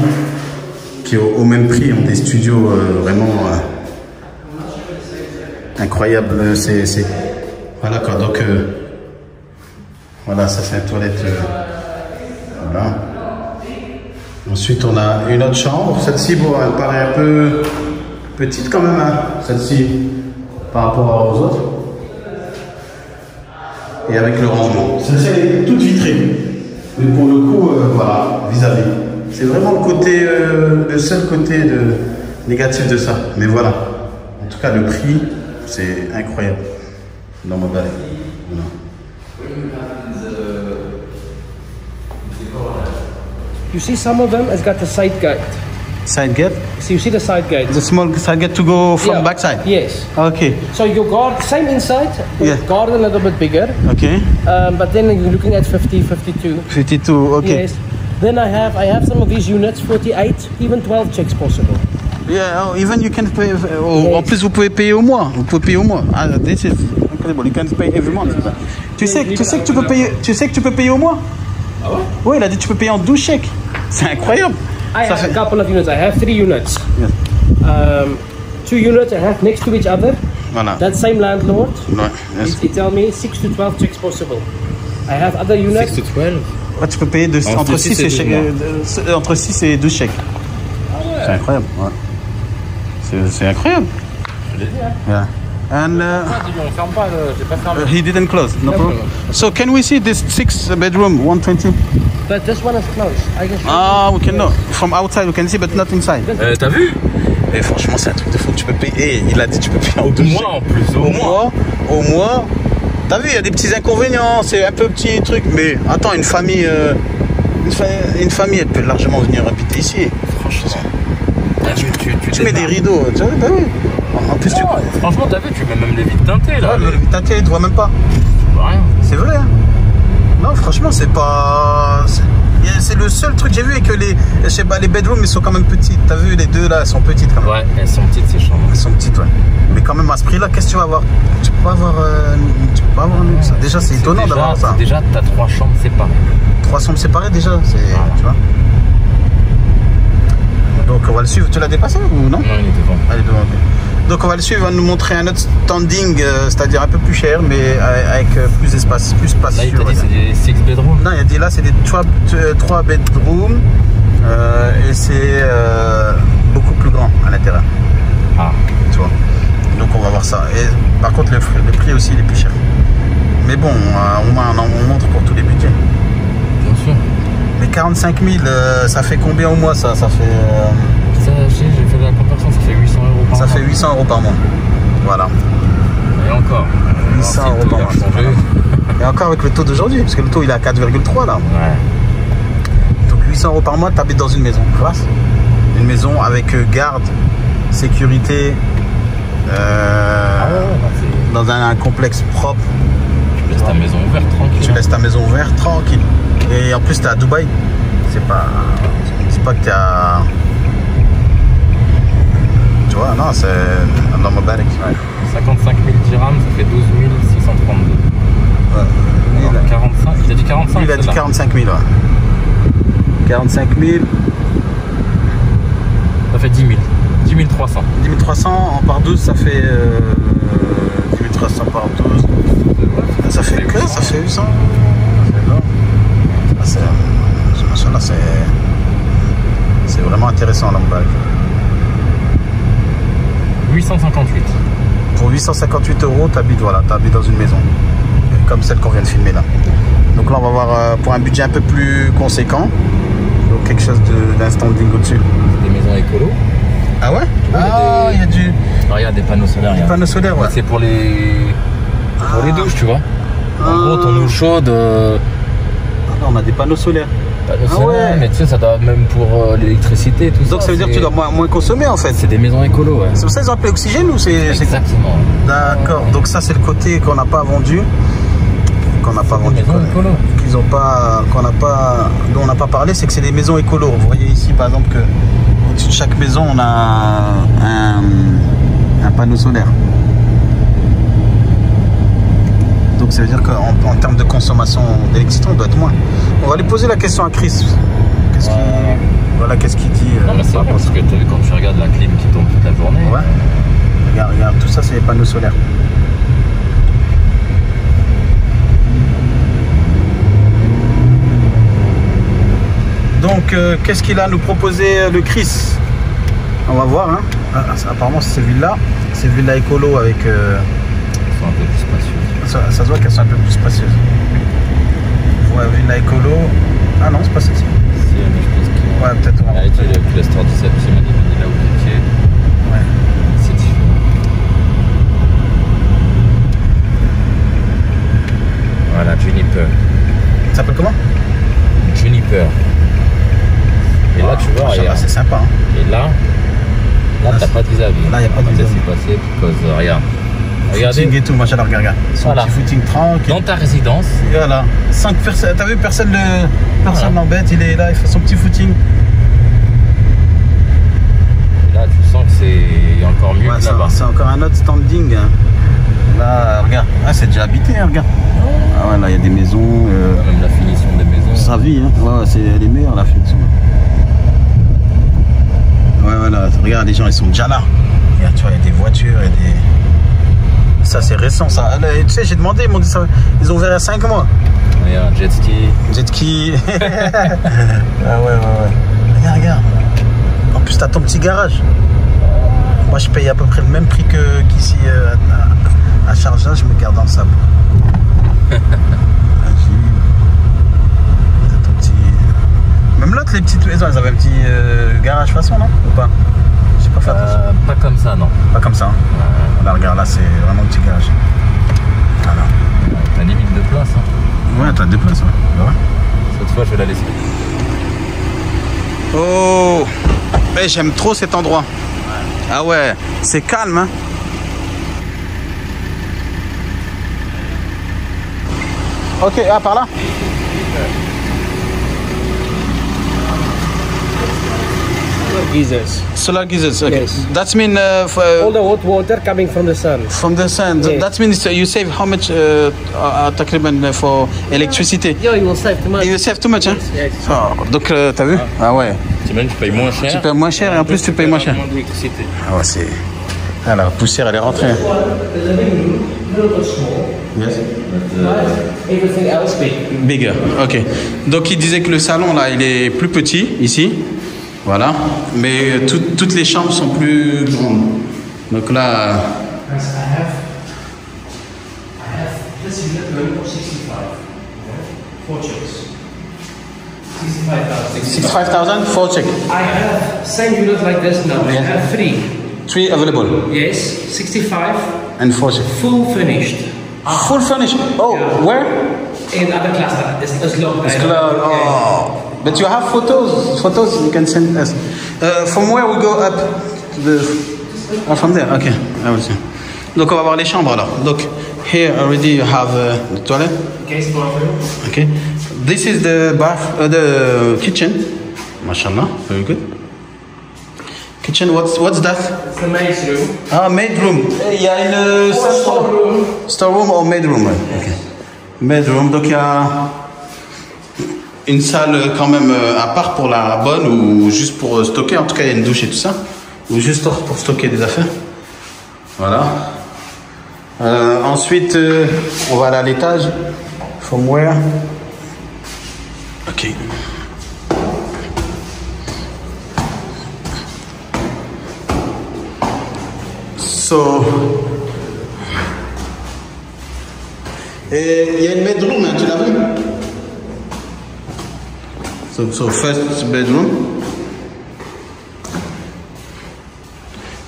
qui au même prix ont des studios vraiment incroyables. Voilà quoi. Donc voilà, ça c'est une toilette. Voilà. Ensuite, on a une autre chambre. Celle-ci, bon, elle paraît un peu petite quand même, hein, celle-ci. Par rapport aux autres. Et avec le rangement. Celle-ci elle est toute vitrée. Mais pour le coup, voilà, vis-à-vis. C'est vraiment le côté, le seul côté négatif de ça. Mais voilà. En tout cas, le prix, c'est incroyable. Dans ma vallée. Voilà. You see, some of them has got a side gate. Side gate? So you see the side gate? The small side gate to go from backside? Yes. Okay. So your garden, same inside, garden a little bit bigger. Okay. But then you're looking at 50, 52. 52, okay. Yes. Then I have some of these units, 48, even 12 checks possible. Yeah, even you can pay. Yes. En plus, vous pouvez payer au mois. Vous pouvez payer au mois. Ah, this is incredible. You can pay every month. Tu sais que tu peux payer. Tu sais que tu peux payer au mois. Ah ouais? Oui, il a dit que tu peux payer en 12 chèques. C'est incroyable. I have a couple of units. I have 3 units. Yes. 2 units I have next to each other. Voilà. That same landlord. Ouais, yes. He tell me 6 to 12 checks possible. I have other units. 6 to 12. Ouais, tu peux payer entre 6 et 12 chèques. Ah ouais. C'est incroyable. Ouais. C'est incroyable. Je l'ai dit, hein. Yeah. And On ferme pas, j'ai pas fermé. he didn't close. No problem. So can we see this 6 bedroom 120? But this one is closed. I can Ah, we can know. From outside we can see, but not inside. T'as vu? Et franchement, c'est un truc de fou. Tu peux payer. Et il a dit, tu peux payer en 2 mois en plus. Au mois. T'as vu, il y a des petits inconvénients. C'est un peu petit truc. Mais attends, une famille, elle peut largement venir habiter ici. Franchement. Tu mets des rideaux. Tu vois, bah oui. En plus, franchement, t'as vu, tu mets même les vitres teintées là. Ouais, les vitres teintées, tu vois même pas. Rien. C'est vrai. Hein. Non, franchement, c'est pas. C'est le seul truc que j'ai vu et que je sais pas, les bedrooms ils sont quand même petites. T'as vu, les deux là, elles sont petites quand même. Ouais, elles sont petites ces chambres. Elles sont petites, ouais. Mais quand même à ce prix là, qu'est-ce que tu vas avoir? Tu peux pas avoir un luxe. Ça. Déjà, c'est étonnant d'avoir ça. Déjà, t'as 3 chambres séparées. 3 chambres séparées déjà, c'est. Voilà. Tu vois. Donc on va le suivre. Tu l'as dépassé ou non? Non, il est devant. Elle est devant. Okay. Donc on va le suivre, il va nous montrer un autre standing, c'est-à-dire un peu plus cher, mais avec plus d'espace, plus spacieux. Là, il t'a dit c'est des 6 bedrooms. Non, il a dit là c'est des 3 bedrooms et c'est beaucoup plus grand à l'intérieur. Ah. Tu vois. Donc on va voir ça. Et par contre le prix aussi il est plus cher. Mais bon, au moins on montre pour tous les budgets. Bien sûr. Mais 45 000, ça fait combien au mois ça? Ça fait. J'ai fait la conversion, ça fait 800 € par mois. Ça fait 800 € par mois. Voilà. Et encore. 800 € par mois. Et encore avec le taux d'aujourd'hui, parce que le taux il est à 4,3 là. Ouais. Donc 800 € par mois, tu habites dans une maison. Tu vois, une maison avec garde, sécurité, dans un complexe propre. Tu laisses ta maison ouverte tranquille. Tu laisses ta maison ouverte tranquille. Et en plus, tu es à Dubaï. C'est pas que tu es à. Tu vois, non, c'est dans ma barrique. 55 000 dirhams, ça fait 12 632. Ouais. 45, il a dit 45. Il a dit 45 000, ouais. 45 000. Ça fait 10 000. 10 300. 10 300 par 12, ça fait. 10 300 par 12. Ça fait que ça fait 800. C'est vraiment intéressant l'emballage. 858. Pour 858 €, t'habites dans une maison. Comme celle qu'on vient de filmer là. Donc là on va voir pour un budget un peu plus conséquent. Donc quelque chose d'un standing au-dessus. Des maisons écolo. Ah ouais? Ah, il y a du. Non, regarde des panneaux solaires. Des panneaux solaires, ouais. C'est pour les douches, tu vois. En gros, ton eau chaude. Ah non, on a des panneaux solaires. Ouais. Mais tu sais, ça doit même pour l'électricité, tout ça. Donc ça veut dire que tu dois moins consommer en fait. C'est des maisons écolo, ouais. C'est pour ça qu'ils ont appelé oxygène ou c'est. Exactement. D'accord. Donc ça c'est le côté qu'on n'a pas vendu. Qu'on n'a pas vendu. Qu'ils ont pas. Dont on n'a pas parlé, c'est que c'est des maisons écolo. Vous voyez ici par exemple que au-dessus de chaque maison on a un panneau solaire. Donc ça veut dire qu'en termes de consommation d'électricité, on doit être moins. On va aller poser la question à Chris. Qu'est-ce qu'il dit non mais c'est vrai parce que tu as vu quand tu regardes la clim qui tourne toute la journée. Ouais. Regarde, tout ça c'est les panneaux solaires. Donc qu'est-ce qu'il a à nous proposer le Chris? On va voir. Hein. Apparemment c'est celui-là. C'est celui-là écolo avec. Elles sont un peu plus spacieuses. Ça se voit qu'elles sont un peu plus spacieuses. Ouais, villa écolo. Ah non, c'est pas celle-ci. Si, mais je pense que. Ouais, peut-être. Elle a été le cluster 17, c'est m'a dit là où vous étiez. Ouais. C'est différent. Voilà, Juniper. Ça s'appelle comment? Juniper. Et là, tu vois, regarde. C'est sympa. Hein. Et là t'as pas de vis-à-vis. Là, il n'y a pas de vis-à-vis. C'est passé parce que, regarde. Regardez. Footing et tout, machin, regarde. Son petit footing tranquille. Dans ta résidence. Et voilà. 5 personnes. T'as vu, personne l'embête. Il est là, il fait son petit footing. Et là, tu sens que c'est encore mieux que là-bas. C'est encore un autre standing. Là, regarde. Ah, c'est déjà habité, hein, regarde. Ah ouais, là, il y a des maisons. Même la finition des maisons. Sa vie, hein. Ouais, elle est meilleure, la finition. Ouais, voilà. Regarde, les gens, ils sont déjà là. Regarde, tu vois, il y a des voitures et des. Ça c'est récent ça. Là, tu sais, j'ai demandé, ils m'ont dit ça. Ils ont ouvert à 5 mois. Il y a un jet ski. Jet ski. Ah ouais. Regarde. En plus t'as ton petit garage. Moi je paye à peu près le même prix qu'ici à Sharjah, je me garde dans le sable. T'as ton petit. Même l'autre, les petites maisons, elles avaient un petit garage façon, non? Ou pas? Je j'ai pas fait attention. Pas comme ça, non. Pas comme ça. Hein. Là, regarde, là, c'est vraiment un petit garage. Voilà. T'as limite de place. Hein. Ouais, t'as deux places, ouais. Cette fois, je vais la laisser. Oh, hey, j'aime trop cet endroit. Ah ouais, c'est calme, hein. Ok, ah, par là. Geysers. Solar geysers, okay. Yes. That means All the hot water coming from the sun. from the sun. Yes. That means you save how much تقريبا for electricity? Yeah, you will save too much. You save too much, hein? Yes. Oh, donc t'as vu? Ah ouais. Tu payes moins cher. Tu payes moins cher et en plus tu payes moins cher. Moins d'électricité. Ah ouais, c'est. Ah, la poussière elle est rentrée. There's a living room, a little bit small. Yes. Everything else big. Bigger, ok. Donc il disait que le salon là il est plus petit ici, voilà, mais toutes les chambres sont plus grandes. Donc là, Guys, I have this unit running for 65. Okay? 4 chicks. 65,000. 65,000 4 check. I have same unit like this now. I Yeah. have 3. 3 available Yes, 65, and 4 check. full finished. Full furnished. Oh, Yeah. where? In other cluster, it's long. Oh, but you have photos. Photos you can send us. From where we go up to the. From there. Okay, I will see. Donc on va voir les chambres alors. Donc here already you have the toilet. Guest bathroom. Okay, this is the the kitchen. Mashallah, very good. Kitchen, what's that? It's the maid's room. Ah, maid room. Il y a une Storeroom. storeroom or maid room. Okay. Maid room. Donc il y a une salle quand même à part pour la bonne ou juste pour stocker. En tout cas, il y a une douche et tout ça. Ou juste pour stocker des affaires. Voilà. Ensuite, on va aller à l'étage. From where? Ok. So. Et il y a une bedroom, hein, tu l'as vu? So first bedroom.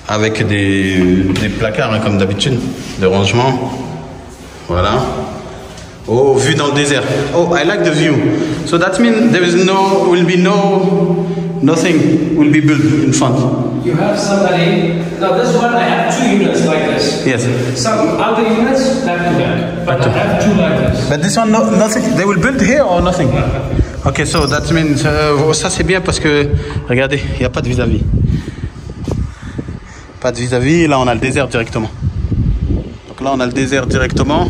Avec des placards, hein, comme d'habitude, de rangement. Voilà. Oh, vue dans le désert. Oh, I like the view. So that means there is nothing will be built in front. You have somebody. Now this one, I have 2 units like this. Yes. Some other units back to back, but I have 2 like this. But this one, nothing. They will build here or nothing? Ok, so that means ça c'est bien parce que regardez, il n'y a pas de vis-à-vis. Pas de vis-à-vis. Là, on a le désert directement. Donc là, on a le désert directement.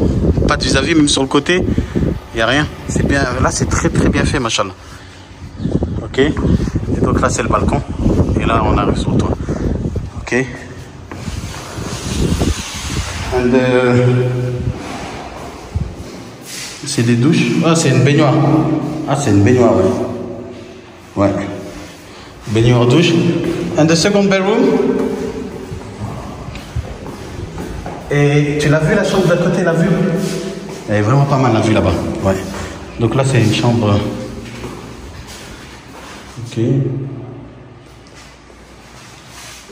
Pas de vis-à-vis, même sur le côté, il n'y a rien. C'est bien. Là, c'est très très bien fait, machallah. Ok. Et donc là, c'est le balcon. Et là, on arrive sur le toit. Ok. And c'est des douches. Ah, c'est une baignoire. Ah, c'est une baignoire, ouais. Ouais. Baignoire douche. And the second bedroom. Et tu l'as vu la chambre d'à côté, la vue? Elle est vraiment pas mal la vue là-bas. Ouais. Donc là, c'est une chambre. Ok.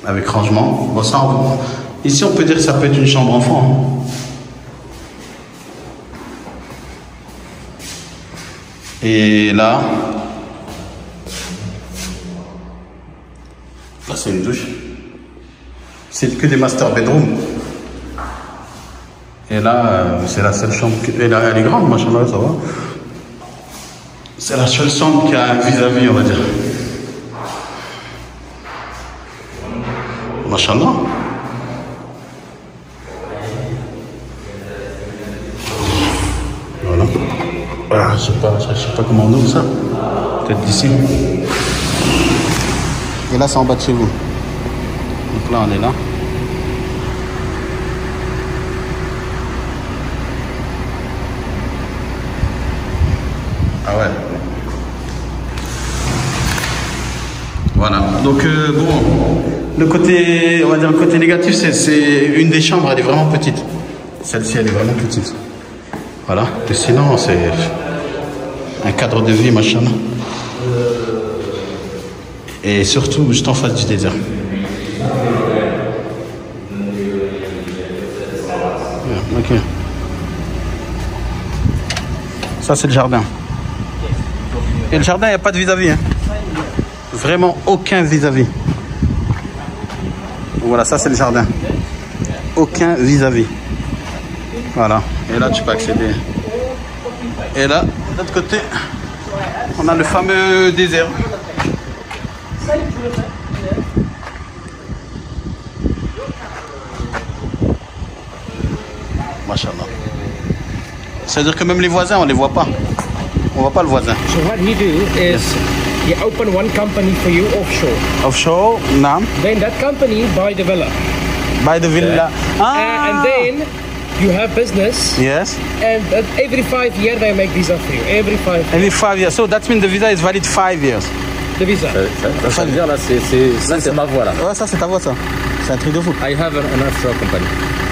Avec rangement. Bon, ça, ici, on peut dire que ça peut être une chambre enfant. Et là, c'est une douche. C'est que des master bedrooms. Et là, c'est la seule chambre. Elle est grande, machallah, ça va. C'est la seule chambre qui a un vis-à-vis, on va dire. Machallah. Voilà. Ah, je sais pas comment on ouvre ça. Peut-être d'ici. Et là, c'est en bas de chez vous. Donc là, on est là. Ah ouais. Voilà. Donc bon, le côté, on va dire le côté négatif, c'est une des chambres, elle est vraiment petite. Celle-ci, elle est vraiment petite. Voilà. Et sinon, c'est un cadre de vie, machin. Et surtout, juste en face du désert. Ok. Ça, c'est le jardin. Et le jardin, il n'y a pas de vis-à-vis. Hein. Vraiment aucun vis-à-vis. Voilà, ça, c'est le jardin. Aucun vis-à-vis. Voilà. Et là, tu peux accéder. Et là, de l'autre côté, on a le fameux désert. Machallah. C'est-à-dire que même les voisins, on les voit pas. On voit pas le voisin. So what he do is he open one company for you offshore. Offshore, naam. Then that company buy the villa. By the villa. And then you have business. Yes. And every 5 years they make visa for you. Every 5 years. Every 5 years. So that means the visa is valid 5 years. The visa. Ça veut dire là, c'est ma voix là. Ouais, ça c'est ta voix ça. C'est un truc de fou. I have an offshore company.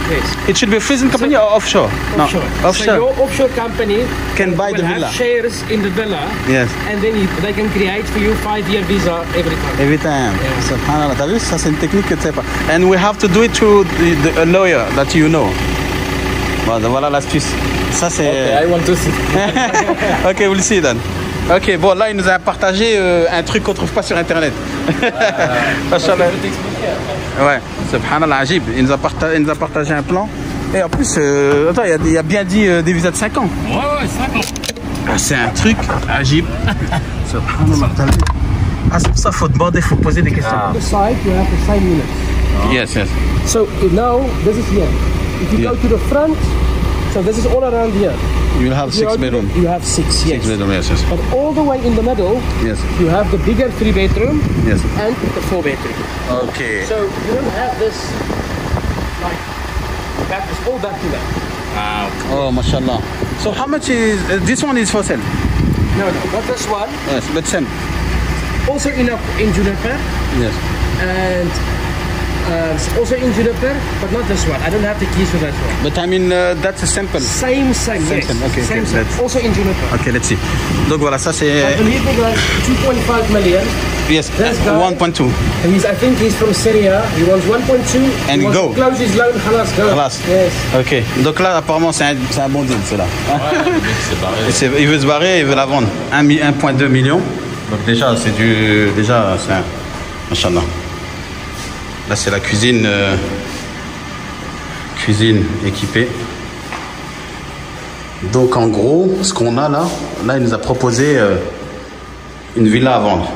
Yes. It should be a freezing company or offshore? Offshore. No. So your offshore company Can buy the will villa. have shares in the villa. Yes. And then they can create for you 5-year visa every time. Every time. Subhanallah. T'as vu? Ça c'est une technique que tu sais pas. And we have to do it through a lawyer that you know. Voilà l'astuce. Ça c'est. Okay, I want to see. Ok, we'll see then. Ok, bon là il nous a partagé un truc qu'on trouve pas sur internet. Machallah. Ouais, subhanallah, ajib. Il nous a partagé un plan. Et en plus, attends, il a bien dit des visas de 5 ans. Ouais, 5 ans. Ah, c'est un truc ajib. Subhanallah. Ah, c'est pour ça qu'il faut demander, il faut poser des questions. On the side you have the same unit. Yes, yes. So now this is here. If you go to the front, so this is all around here. You have 6 bedrooms. You have 6, yes. 6 bedrooms, yes, yes. But all the way in the middle, Yes. you have the bigger 3-bedroom Yes. and the 4-bedroom. Okay. So you don't have this like back. It's all back to back. Oh, mashallah. So how much is this one is for sale? No, not this one. Yes, but same. Also in Juniper Yes. and also in Juniper, but not this one. I don't have the keys for that one. But I mean that's a sample. Same, yes. Okay, Same. let's- Also in Juniper. Ok, let's see. Donc voilà, ça I c'est. believe they got 2.5 million. Yes, This guy- 1.2. And I think he's from Syria. He wants 1.2. And he wants go. to close his loan. Khalas, go. Khalas. Yes. Ok, donc là apparemment c'est un bon deal, c'est là. C'est barré. Il veut se barrer, il veut la vendre. 1,2 million. Donc déjà, c'est du. Déjà, c'est un. Machallah. Là, c'est la cuisine. Cuisine équipée. Donc en gros, ce qu'on a là, il nous a proposé une villa à vendre.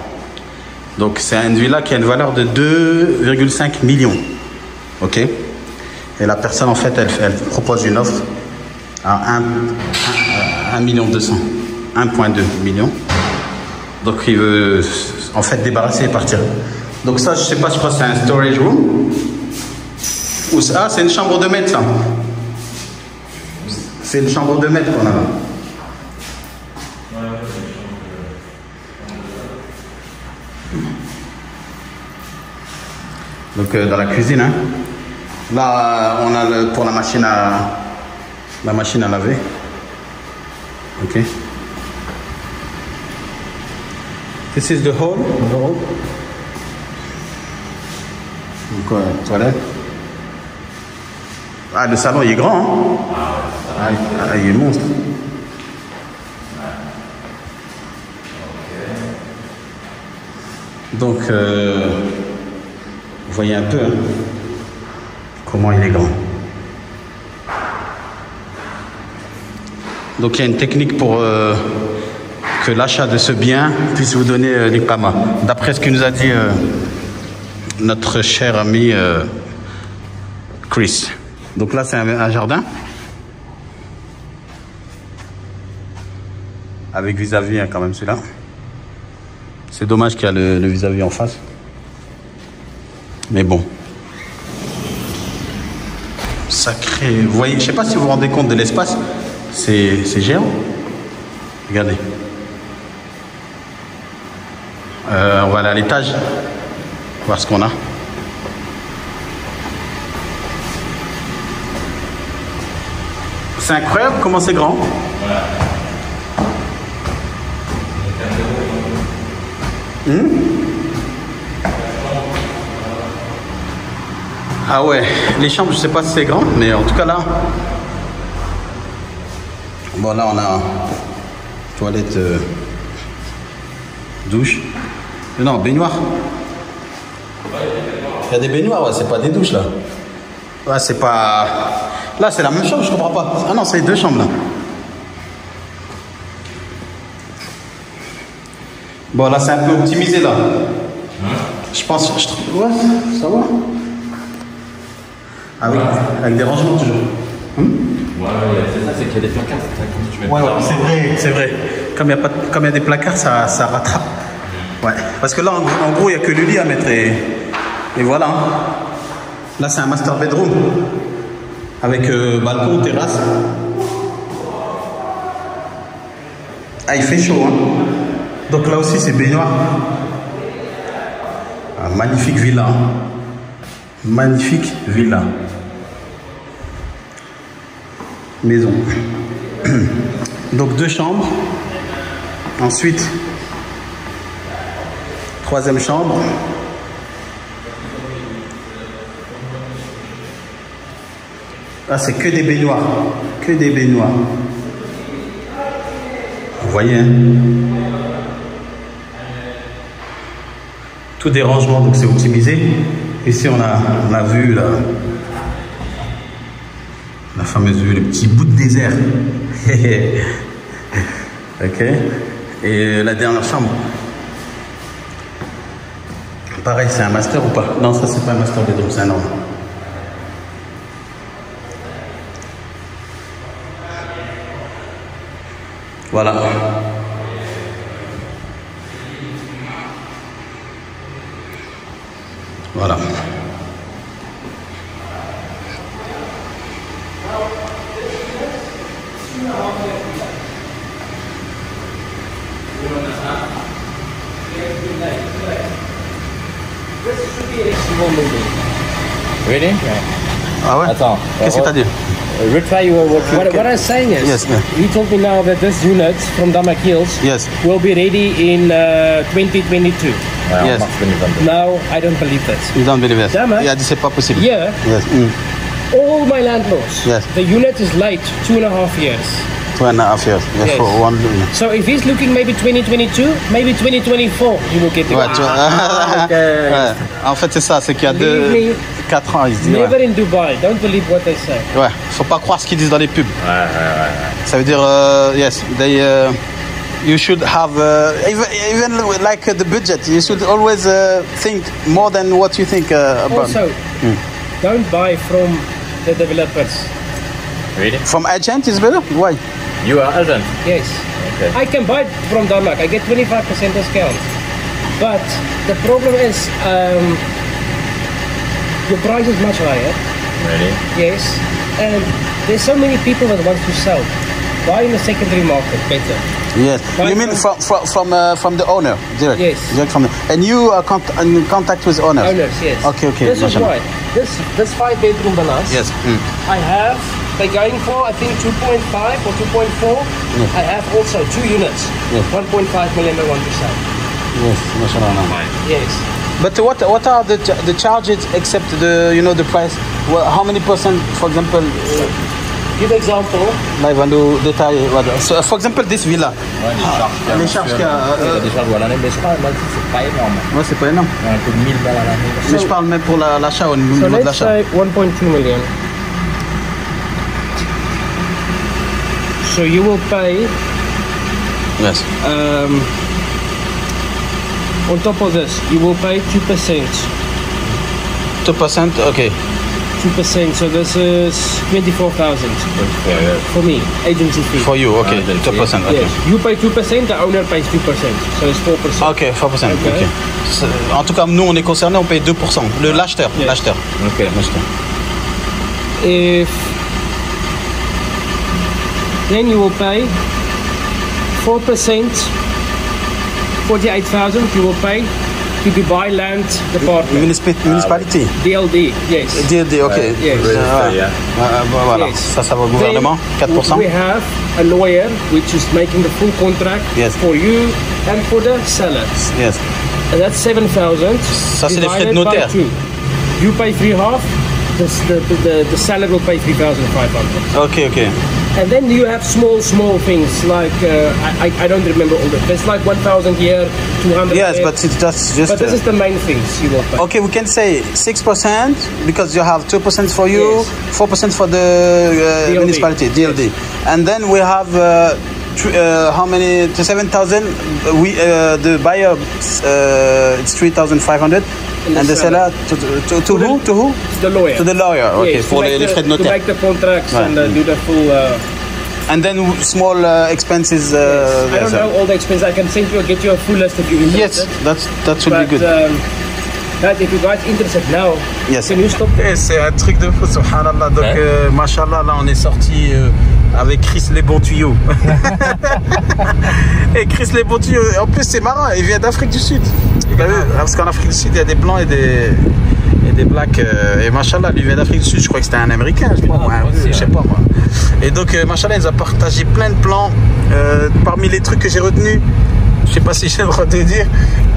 Donc c'est une villa qui a une valeur de 2,5 millions. Ok. Et la personne en fait, elle propose une offre à 1,2 million. 1,2 million. Donc il veut en fait débarrasser et partir. Donc ça, je sais pas, je crois que c'est un storage room. Ou ça, c'est une chambre de maître ça. C'est une chambre de maître qu'on a là. Donc dans la cuisine, hein. Là on a pour la machine à laver. Ok. This is the hall. Donc toilette. Ah, le salon il est grand, hein. Ah, il est monstre. Donc vous voyez un peu hein, comment il est grand. Donc il y a une technique pour que l'achat de ce bien puisse vous donner l'iqama. D'après ce que nous a dit notre cher ami Chris. Donc là c'est un jardin avec vis-à-vis hein, quand même celui-là. C'est dommage qu'il y a le vis-à-vis en face. Mais bon. Sacré. Vous voyez, je sais pas si vous vous rendez compte de l'espace. C'est géant. Regardez. On va aller à l'étage. Voir ce qu'on a. C'est incroyable comment c'est grand. Ah ouais, les chambres je sais pas si c'est grand, mais en tout cas là, Bon, là, on a toilette, douche. Non, baignoire. Il y a des baignoires, ouais, c'est pas des douches, là. Ouais, c'est pas... Là, c'est la même chambre, je comprends pas. Ah non, c'est 2 chambres, là. Bon, là, c'est un peu optimisé, là. Je pense... Ouais, ça va. Ah oui, avec des rangements, toujours. Ouais, c'est ça, c'est qu'il y a des placards. Ouais, c'est vrai. Comme il y a des placards, ça rattrape. Ouais. Parce que là, en gros, il n'y a que le lit à mettre et voilà. Là, c'est un master bedroom avec balcon, terrasse. Ah, il fait chaud, hein. Donc là aussi, c'est baignoire. Ah, magnifique villa. Magnifique villa. Maison. Donc 2 chambres. Ensuite, 3e chambre. Là, c'est que des baignoires. Que des baignoires. Vous voyez, hein? Tout des rangements, donc c'est optimisé. Ici, on a vu la fameuse vue, le petit bout de désert. Ok. Et la dernière chambre. Pareil, c'est un master ou pas? Non, ça c'est pas un master bedroom, c'est un normal. Voilà. Voilà. Really? Ah ouais? Attends. Qu'est-ce que t'as dit? Retry your work. What I'm saying is, Yes, yeah. he told me now that this unit from Damak Hills Yes. will be ready in 2022. Yes. Now, I don't believe that. You don't believe it? Damn it. Il a dit c'est pas possible. Yeah, Yes. all my landlords, Yes. the unit is late 2.5 years. 2.5 years. Yes. Yes. For one. So if he's looking maybe 2022, maybe 2024, he will get it. Ouais, tu vois. okay. Ouais. En fait, c'est ça, c'est qu'il y a Believe me, 4 ans, ils se disent. Never Ouais. in Dubai. Don't believe what they say. Ouais. Faut pas croire ce qu'ils disent dans les pubs. Ça veut dire, yes, you should have even like the budget. You should always think more than what you think about. Also, don't buy from the developers. Really? From agent is better. Why? You are agent. Yes. Okay. I can buy from Damak. I get 25% discount. But the problem is your price is much higher. Really? Yes. And there's so many people that want to sell. Buy in the secondary market better. Yes. But You mean from the owner direct? Yes. Direct from and you are in contact with owners. Owners, yes. Okay. This is why. This 5-bedroom villas. Yes. They're going for I think 2.5 or 2.4. I have also 2 units. Yes. 1.5 million I want to sell. Yes. Mashallah. Yes. But what are the charges except the price? Well, how many percent, for example? Give example. Là, il va nous détailler. Voilà. So, for example, this villa. Ouais, Les charges qu'il y a. des charges à l'année, mais je crois que c'est pas énorme. Ouais, c'est pas énorme. Un peu de 1000 balles à l'année. Mais je parle même pour l'achat, au niveau So de let's l'achat. say 1.2 million. So you will pay Yes. on top of this. You will pay 2%. 2%, okay. 2%. So this is 24,000 for me. Agency fee. For you, okay. 2%, okay. Yes. You pay 2%. The owner pays 2%. So it's 4%. Ok, 4%, Okay. ok. En tout cas, nous, on est concernés, on paye 2%. L'acheteur, Yes. l'acheteur. Ok. L'acheteur. If then you will pay 4%, 48,000 you will pay to Dubai Land Department. Municipalité. DLD, yes. DLD, ok. Yes. Voilà, Yes. ça va au gouvernement, Then 4%. we have a lawyer which is making the full contract Yes. for you and for the seller. Yes. And that's 7,000. Ça, c'est les frais de divided by notaire. 2. You pay 3.5. The seller will pay 3,500. Ok. And then you have small things like I don't remember all that. There's like 1,000 here, 200. Yes, here. but it's just. But this is the main things you will pay. Okay, we can say 6% because you have 2% for you, Yes. 4% for the DLD. municipality, DLD, and then we have how many? To 7,000. We the buyer it's 3,500, and the seller to who? To who? The lawyer. To the lawyer. Okay, Yes, for to make les frais de To notaire. make the contracts Right. and do the full. And then small expenses. Yes. I don't know all the expenses. I can send you, get you a full list if you're interested. Yes, that should be But good. that if you guys interested now, Yes. can you stop? Et c'est un truc de fou, subhanallah. Donc, Ouais. machallah, là, on est sorti avec Chris les bons tuyaux. Et Chris les bons tuyaux, en plus, c'est marrant, il vient d'Afrique du Sud. T'as vu? Parce qu'en Afrique du Sud, il y a des blancs et des blacks. Et machallah, lui vient d'Afrique du Sud, je crois que c'était un américain, je crois. moi aussi, je sais pas moi. Et donc, machallah, il nous a partagé plein de plans. Parmi les trucs que j'ai retenus, je sais pas si j'ai le droit de dire,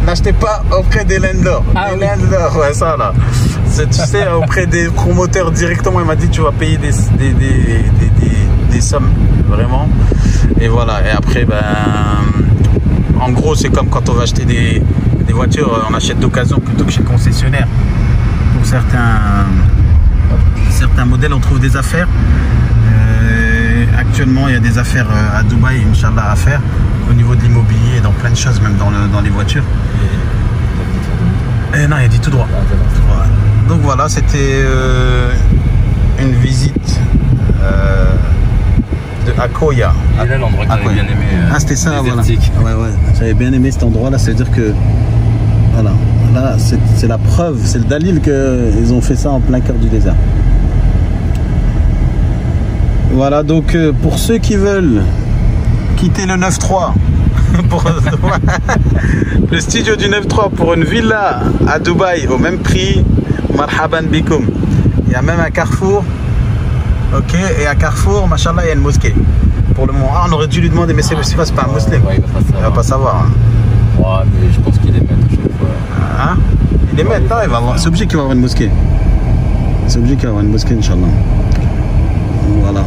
n'achetez pas auprès des landlords. Ah les oui. landlords, ouais, ça là. Tu sais, auprès des promoteurs directement, il m'a dit tu vas payer des sommes, vraiment. Et voilà, et après, ben, en gros, c'est comme quand on va acheter des voitures, on achète d'occasion plutôt que chez le concessionnaire. Pour certains modèles, on trouve des affaires. Actuellement, il y a des affaires à Dubaï, Inch'Allah, à faire au niveau de l'immobilier et dans plein de choses, même dans les voitures. Non, il a dit tout droit. Ouais. Donc voilà, c'était une visite de Akoya. Et là, l'endroit que j'avais bien aimé. Ah, c'était ça, voilà. désertique. Ouais, ouais. J'avais bien aimé cet endroit-là, ça veut dire que. Voilà. Là, c'est la preuve, c'est le dalil qu'ils ont fait ça en plein cœur du désert. Voilà, donc pour ceux qui veulent quitter le 9-3 pour le studio du 9-3 pour une villa à Dubaï au même prix, marhaban bikoum. Il y a même un carrefour, ok, et à Carrefour, machallah, il y a une mosquée. Pour le moment, on aurait dû lui demander, mais c'est pas un musulman. Ouais, Il va pas savoir. Hein. Ouais, mais je pense qu'il est maître à chaque fois. Hein? Il est maître, hein, il va avoir. C'est obligé qu'il va avoir une mosquée. C'est obligé qu'il va avoir une mosquée, Inch'Allah. Voilà.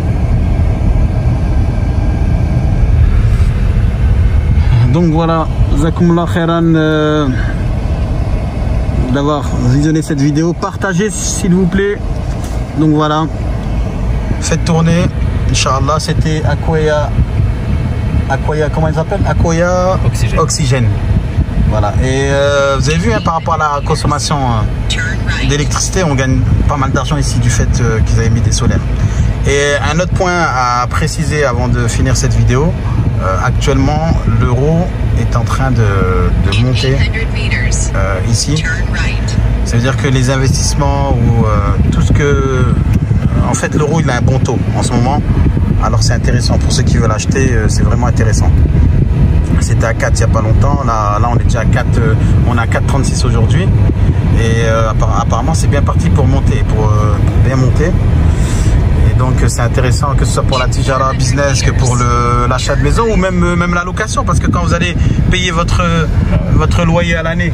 Donc voilà, Jazakumullah khairan d'avoir visionné cette vidéo. Partagez s'il vous plaît. Donc voilà, faites tourner, Inch'Allah. C'était Akoya, comment ils s'appellent? Akoya Oxygène. Voilà, et vous avez vu hein, par rapport à la consommation d'électricité, on gagne pas mal d'argent ici du fait qu'ils avaient mis des solaires. Et un autre point à préciser avant de finir cette vidéo, actuellement l'euro est en train de monter ici. Ça veut dire que les investissements ou tout ce que... en fait l'euro il a un bon taux en ce moment, alors c'est intéressant pour ceux qui veulent acheter, c'est vraiment intéressant. C'était à 4 il n'y a pas longtemps, là on est déjà à 4, on est à 4,36 aujourd'hui. Et apparemment c'est bien parti pour monter, pour bien monter. Et donc c'est intéressant que ce soit pour la tijara business, que pour l'achat de maison ou même la location, parce que quand vous allez payer votre loyer à l'année,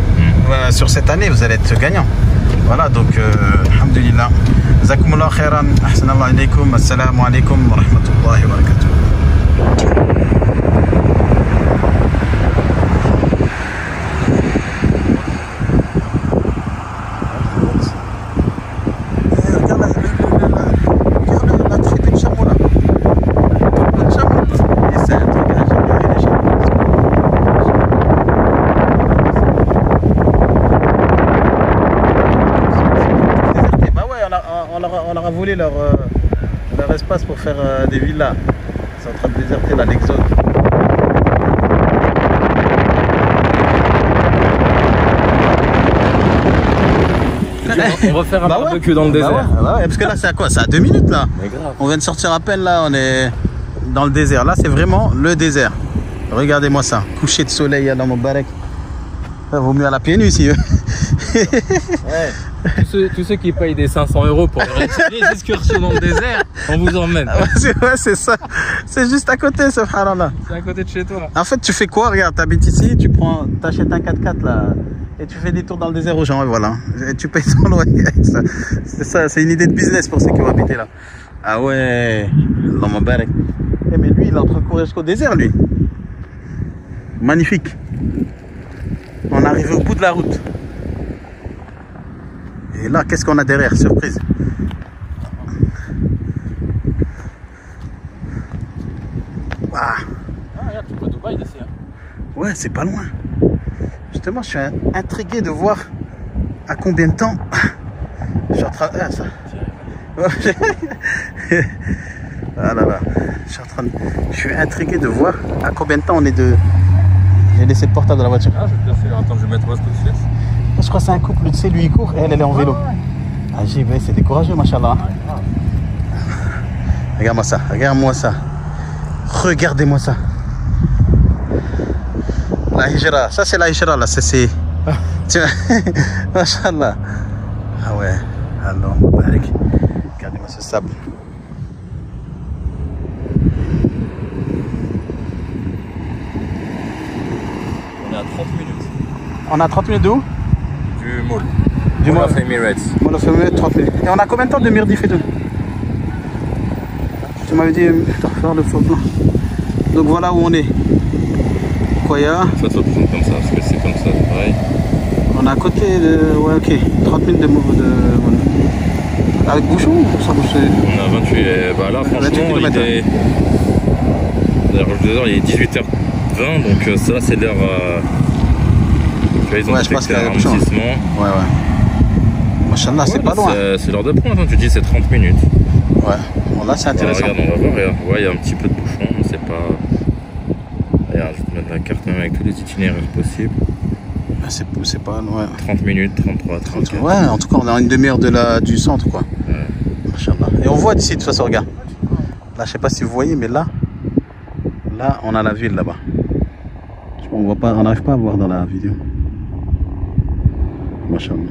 sur cette année vous allez être gagnant. Voilà, donc alhamdulillah. Jazakumullah khairan, ahsanallah ilaykum, assalamu alaikum wa rahmatullahi wa barakatuh. On leur a volé leur espace pour faire des villas. C'est en train de déserter là, l'Exode. On va faire un barbecue dans le désert. Ouais, parce que là c'est à quoi? C'est à 2 minutes là. Mais grave. On vient de sortir à peine là, on est dans le désert. Là c'est vraiment le désert. Regardez-moi ça, coucher de soleil dans mon barek. Vaut mieux à la pieds nus si eux. Ouais. Tous ceux qui payent des 500 € pour les excursions dans le désert, on vous emmène. Ouais, c'est ça. C'est juste à côté, subhanallah. C'est à côté de chez toi. En fait, tu fais quoi? Regarde, t'habites ici, t'achètes un 4x4 là, et tu fais des tours dans le désert aux gens, et voilà. Et tu payes ton loyer avec ça. C'est ça, c'est une idée de business pour ceux qui vont habiter là. Ah ouais, l'homme barré. Eh mais lui, il est en train de courir jusqu'au désert, lui. Magnifique. On est arrivé au bout de la route. Et là, qu'est-ce qu'on a derrière? Surprise. Waouh. Ah, regarde, tu vois Dubaï d'ici. Hein. Ouais, c'est pas loin. Justement, je suis intrigué de voir à combien de temps. Je suis en train. Ah, ça. Ah là là. Je suis intrigué de voir à combien de temps on est de. J'ai laissé le portable dans la voiture. Ah, je vais te faire. Attends, je vais mettre où est-ce que tu fais. Je crois que c'est un couple, tu sais, lui il court et elle est en vélo. Ah, j'y vais, c'est décourageux, machallah. Regarde-moi ça, regarde-moi ça. Regardez-moi ça. La hijra, ça c'est la hijra là, c'est. Machallah. Ah ouais, alors, regardez-moi ce sable. On est à 30 minutes. On a 30 minutes d'où? Du Mall. Du Mall Mall of Emirates. Mall of Emirates, 30 minutes. Et on a combien de temps de Mirdif et tout? Tu m'avais dit faire le faux plan. Donc voilà où on est. Koya. Ça doit prendre comme ça, parce que c'est comme ça, pareil. On est à côté de. Ouais, ok. 30 minutes de. Avec bouchon ou sans bouchon? On a 28. Bah là, franchement, il est. Il est 18h20, donc ça là c'est l'heure. Tu vois, ils ont détecté un ralentissement. Ouais, ouais. Machallah, c'est pas loin. C'est l'heure de pointe, hein. Tu dis c'est 30 minutes. Ouais, bon, là c'est intéressant. Regarde, on va voir, regarde. Ouais, il y a un petit peu de bouchon, mais c'est pas. Regarde, je vais te mettre la carte même avec tous les itinéraires possibles. C'est pas loin. 30 minutes, 33, 34. Ouais, en tout cas, on est à une demi-heure du centre, quoi. Ouais. Machallah. Et on voit d'ici, de toute façon, regarde. Là, je sais pas si vous voyez, mais là, on a la ville là-bas. On n'arrive pas à voir dans la vidéo. Machallah.